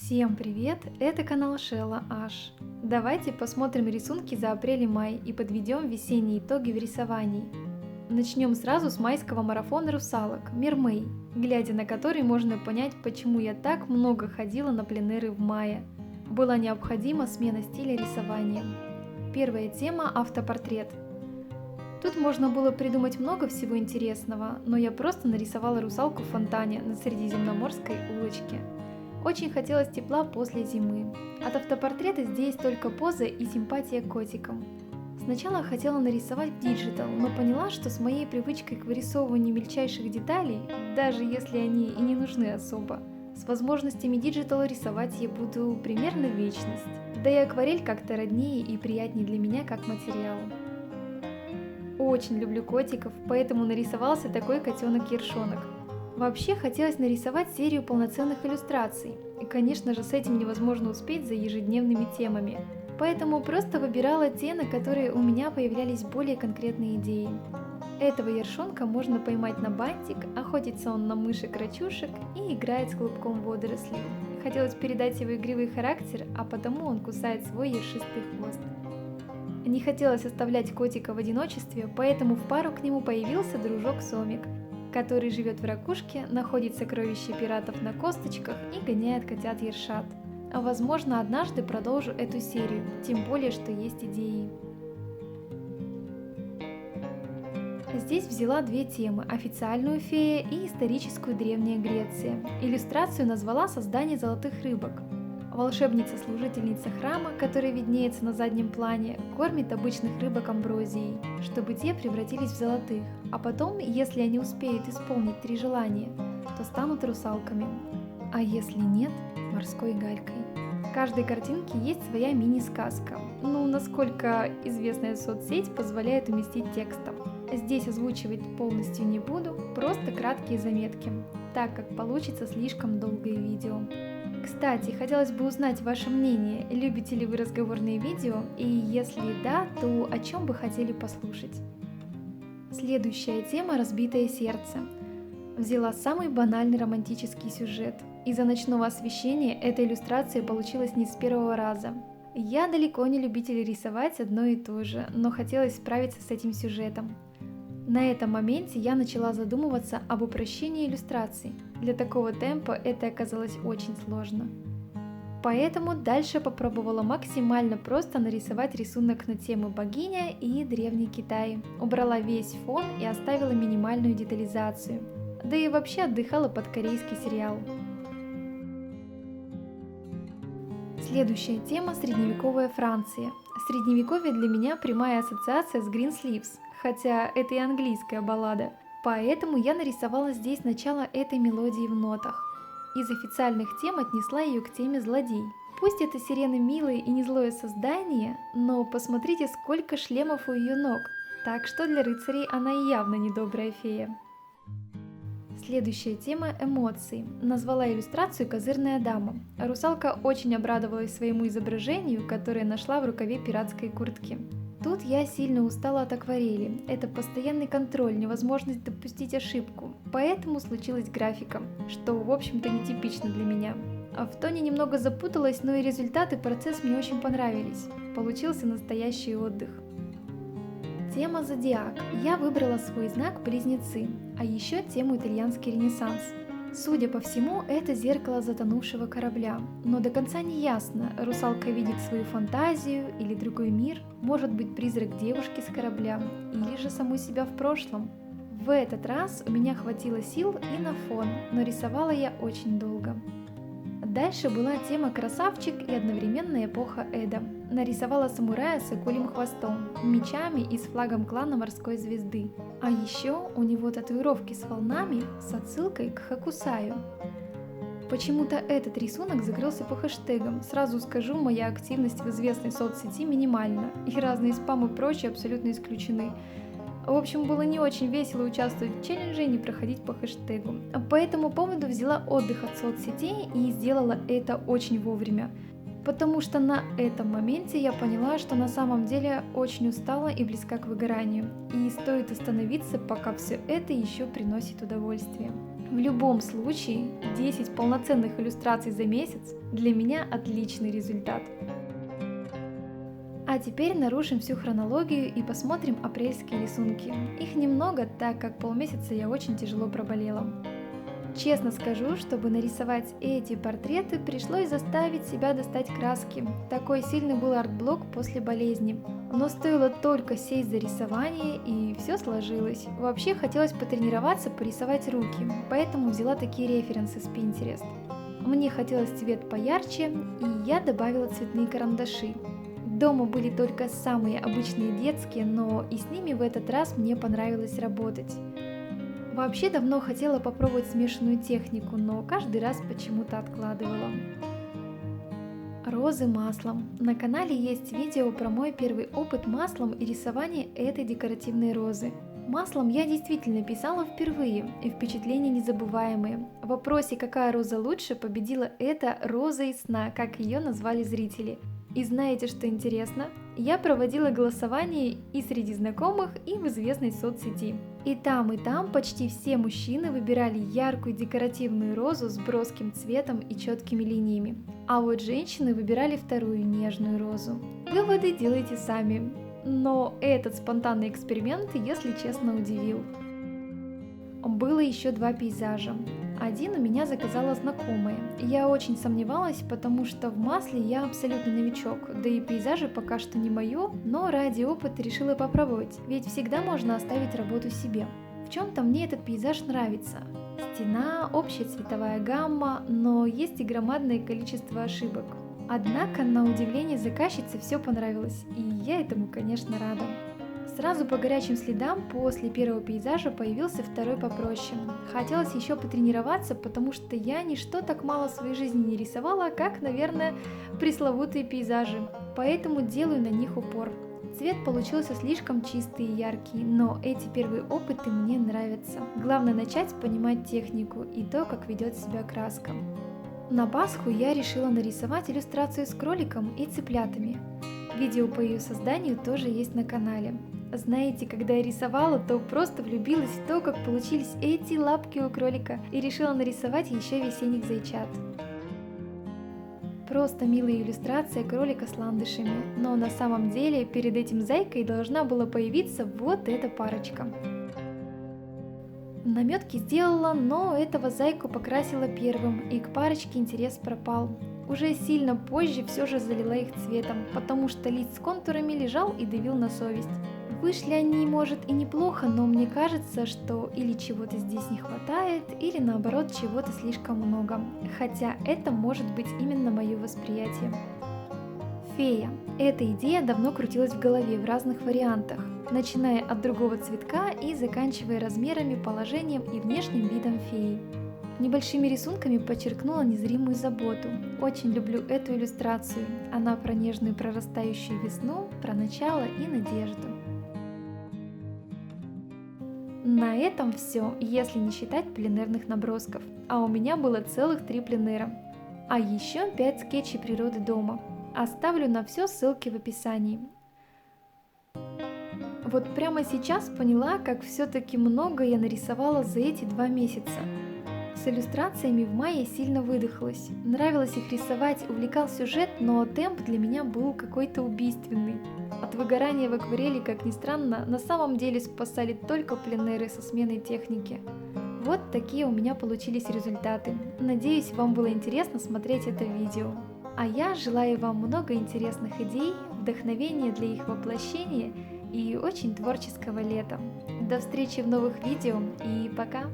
Всем привет! Это канал Шелла Аш. Давайте посмотрим рисунки за апрель и май и подведем весенние итоги в рисовании. Начнем сразу с майского марафона русалок «Мир Мэй», глядя на который можно понять, почему я так много ходила на пленэры в мае. Была необходима смена стиля рисования. Первая тема – автопортрет. Тут можно было придумать много всего интересного, но я просто нарисовала русалку в фонтане на Средиземноморской улочке. Очень хотелось тепла после зимы. От автопортрета здесь только поза и симпатия к котикам. Сначала хотела нарисовать диджитал, но поняла, что с моей привычкой к вырисовыванию мельчайших деталей, даже если они и не нужны особо, с возможностями диджитала рисовать я буду примерно вечность. Да и акварель как-то роднее и приятнее для меня как материал. Очень люблю котиков, поэтому нарисовался такой котенок-ершонок. Вообще хотелось нарисовать серию полноценных иллюстраций, и конечно же с этим невозможно успеть за ежедневными темами, поэтому просто выбирала те, на которые у меня появлялись более конкретные идеи. Этого ершонка можно поймать на бантик, охотится он на мышек-рачушек и играет с клубком водорослей. Хотелось передать его игривый характер, а потому он кусает свой ершистый хвост. Не хотелось оставлять котика в одиночестве, поэтому в пару к нему появился дружок Сомик, который живет в ракушке, находит сокровища пиратов на косточках и гоняет котят-ершат. Возможно, однажды продолжу эту серию, тем более, что есть идеи. Здесь взяла две темы – официальную фея и историческую Древняя Греция. Иллюстрацию назвала «Создание золотых рыбок». Волшебница-служительница храма, которая виднеется на заднем плане, кормит обычных рыбок амброзией, чтобы те превратились в золотых, а потом, если они успеют исполнить 3 желания, то станут русалками, а если нет – морской галькой. В каждой картинке есть своя мини-сказка, насколько известная соцсеть позволяет уместить текстом. Здесь озвучивать полностью не буду, просто краткие заметки, так как получится слишком долгое видео. Кстати, хотелось бы узнать ваше мнение, любите ли вы разговорные видео, и если да, то о чем бы хотели послушать. Следующая тема – разбитое сердце. Взяла самый банальный романтический сюжет. Из-за ночного освещения эта иллюстрация получилась не с первого раза. Я далеко не любитель рисовать одно и то же, но хотелось справиться с этим сюжетом. На этом моменте я начала задумываться об упрощении иллюстраций. Для такого темпа это оказалось очень сложно. Поэтому дальше попробовала максимально просто нарисовать рисунок на тему богиня и Древний Китай. Убрала весь фон и оставила минимальную детализацию. Да и вообще отдыхала под корейский сериал. Следующая тема – средневековая Франция. Средневековье для меня прямая ассоциация с Green Sleeves, хотя это и английская баллада. Поэтому я нарисовала здесь начало этой мелодии в нотах. Из официальных тем отнесла ее к теме злодей. Пусть эта сирена милое и не злое создание, но посмотрите, сколько шлемов у ее ног, так что для рыцарей она явно недобрая фея. Следующая тема – эмоции. Назвала иллюстрацию «Козырная дама». Русалка очень обрадовалась своему изображению, которое нашла в рукаве пиратской куртки. Тут я сильно устала от акварели. Это постоянный контроль, невозможность допустить ошибку. Поэтому случилась графика, что в общем-то нетипично для меня. А в тоне немного запуталась, но и результат и процесс мне очень понравились. Получился настоящий отдых. Тема зодиак. Я выбрала свой знак Близнецы, а еще тему итальянский ренессанс. Судя по всему, это зеркало затонувшего корабля, но до конца не ясно, русалка видит свою фантазию или другой мир, может быть призрак девушки с корабля, или же саму себя в прошлом. В этот раз у меня хватило сил и на фон, но рисовала я очень долго. Дальше была тема красавчик и одновременно эпоха Эда. Нарисовала самурая с акулим хвостом, мечами и с флагом клана морской звезды. А еще у него татуировки с волнами с отсылкой к Хокусаю. Почему-то этот рисунок закрылся по хэштегам. Сразу скажу, моя активность в известной соцсети минимальна, и разные спамы и прочее абсолютно исключены. В общем, было не очень весело участвовать в челлендже и не проходить по хэштегу. По этому поводу взяла отдых от соцсетей и сделала это очень вовремя. Потому что на этом моменте я поняла, что на самом деле очень устала и близка к выгоранию. И стоит остановиться, пока все это еще приносит удовольствие. В любом случае, 10 полноценных иллюстраций за месяц для меня отличный результат. А теперь нарушим всю хронологию и посмотрим апрельские рисунки. Их немного, так как полмесяца я очень тяжело проболела. Честно скажу, чтобы нарисовать эти портреты, пришлось заставить себя достать краски. Такой сильный был артблок после болезни. Но стоило только сесть за рисование, и все сложилось. Вообще хотелось потренироваться, порисовать руки, поэтому взяла такие референсы с Pinterest. Мне хотелось цвет поярче, и я добавила цветные карандаши. Дома были только самые обычные детские, но и с ними в этот раз мне понравилось работать. Вообще давно хотела попробовать смешанную технику, но каждый раз почему-то откладывала. Розы маслом. На канале есть видео про мой первый опыт маслом и рисование этой декоративной розы. Маслом я действительно писала впервые, и впечатления незабываемые. В вопросе, какая роза лучше, победила эта роза из сна, как ее назвали зрители. И знаете, что интересно? Я проводила голосование и среди знакомых, и в известной соцсети. И там почти все мужчины выбирали яркую декоративную розу с броским цветом и четкими линиями. А вот женщины выбирали вторую нежную розу. Выводы делайте сами. Но этот спонтанный эксперимент, если честно, удивил. Было еще 2 пейзажа. Один у меня заказала знакомая. Я очень сомневалась, потому что в масле я абсолютно новичок, да и пейзажи пока что не мое, но ради опыта решила попробовать, ведь всегда можно оставить работу себе. В чем-то мне этот пейзаж нравится. Стена, общая цветовая гамма, но есть и громадное количество ошибок. Однако, на удивление заказчице все понравилось, и я этому, конечно, рада. Сразу по горячим следам после первого пейзажа появился второй попроще. Хотелось еще потренироваться, потому что я ничто так мало в своей жизни не рисовала, как, наверное, пресловутые пейзажи. Поэтому делаю на них упор. Цвет получился слишком чистый и яркий, но эти первые опыты мне нравятся. Главное начать понимать технику и то, как ведет себя краска. На Пасху я решила нарисовать иллюстрацию с кроликом и цыплятами. Видео по ее созданию тоже есть на канале. Знаете, когда я рисовала, то просто влюбилась в то, как получились эти лапки у кролика, и решила нарисовать еще весенних зайчат. Просто милая иллюстрация кролика с ландышами, но на самом деле перед этим зайкой должна была появиться вот эта парочка. Наметки сделала, но этого зайку покрасила первым, и к парочке интерес пропал. Уже сильно позже все же залила их цветом, потому что лист с контурами лежал и давил на совесть. Вышли они, может, и неплохо, но мне кажется, что или чего-то здесь не хватает, или наоборот чего-то слишком много. Хотя это может быть именно мое восприятие. Фея. Эта идея давно крутилась в голове в разных вариантах, начиная от другого цветка и заканчивая размерами, положением и внешним видом феи. Небольшими рисунками подчеркнула незримую заботу. Очень люблю эту иллюстрацию. Она про нежную прорастающую весну, про начало и надежду. На этом все, если не считать пленерных набросков. А у меня было целых 3 пленера. А еще 5 скетчей природы дома. Оставлю на все ссылки в описании. Вот прямо сейчас поняла, как все-таки много я нарисовала за эти 2 месяца. С иллюстрациями в мае сильно выдохлась. Нравилось их рисовать, увлекал сюжет, но темп для меня был какой-то убийственный. От выгорания в акварели, как ни странно, на самом деле спасали только пленеры со сменой техники. Вот такие у меня получились результаты. Надеюсь, вам было интересно смотреть это видео. А я желаю вам много интересных идей, вдохновения для их воплощения и очень творческого лета. До встречи в новых видео и пока!